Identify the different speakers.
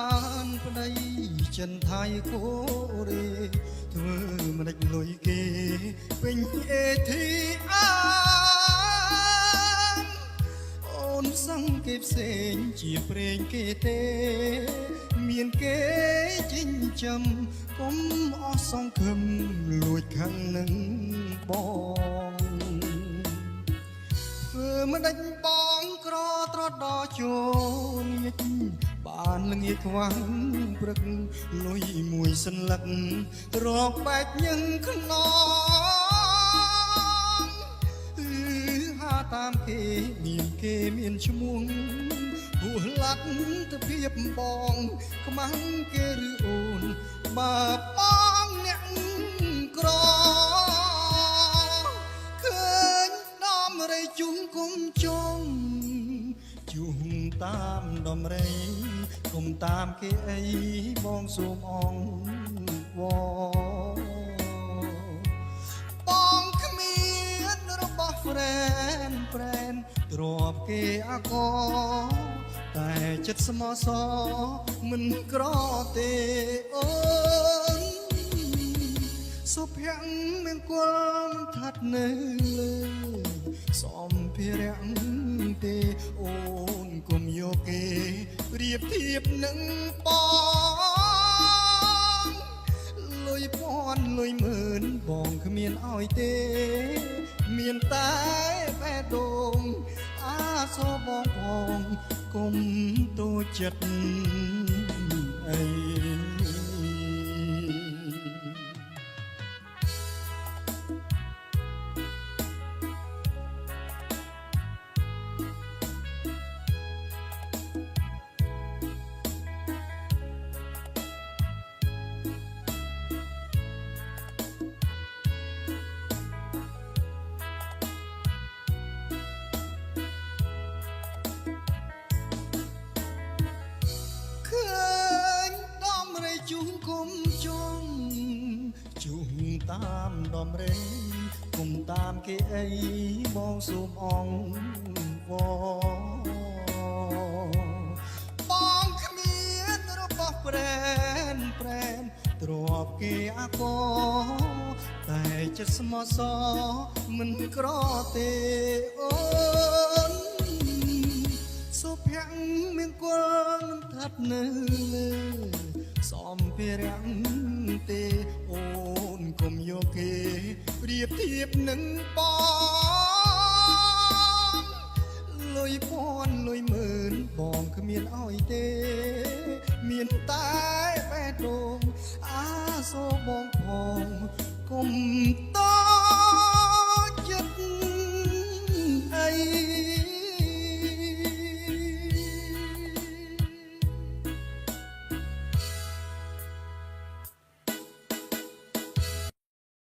Speaker 1: បានប្តីចិនថៃកូរ៉េធ្វើមិនដេចលុយគេពេញអេធីអាអូនសង្កេតផ្សេងជាប្រេងគេទេមានគេចិញ្ចឹមកុំអស់សង្ឃឹមលួចខាងនឹងបងធ្វើមិនដេចបងក្រត្រដល់ចូលញាច់បានល្ងាចខ្វាំងព្រឹកលុយមួយសន្លឹករកបែកញឹងខ្នងហាតាមគេមានឈ្មោះហួសឡាត់ទៅពីបងខ្មាំងគេឬអូនបើបងអ្នកក្រឃើញដំរីជុំគុំជុំជុំតាមដំរីគុំតាមគេអីបងសូមអងវបងគ្មានរបស់ friend ទ្របគេអាកតែចិត្តស្មោះសមិនក្រទេអូនសុភ័ក្រមង្គលមិនថាត់នៅលើសំភារៈទេអូនគុំយកគេប្រៀបធៀបនឹងបងលុយពាន់លុយម៉ឺនបងគ្មានឲ្យទេមានតែបែដងអាសបងផងគុំតូចចិត្តអីជុំគុំជុំជុំតាមដំរីគុំតាមគេអីបងសូមអងវបងគ្មានរបស់ friend ទ្របគេអាកតែចិត្តស្មោះសមិនក្រទេអូនសុភ័ក្រមង្គលមិនថាត់នៅលើសំភារៈទេអូនគុំយកគេប្រៀបធៀបនឹងបងលុយពាន់លុយម៉ឺនបងគ្មានឲ្យទេមានតែបែដងអាសូបងផងគុំ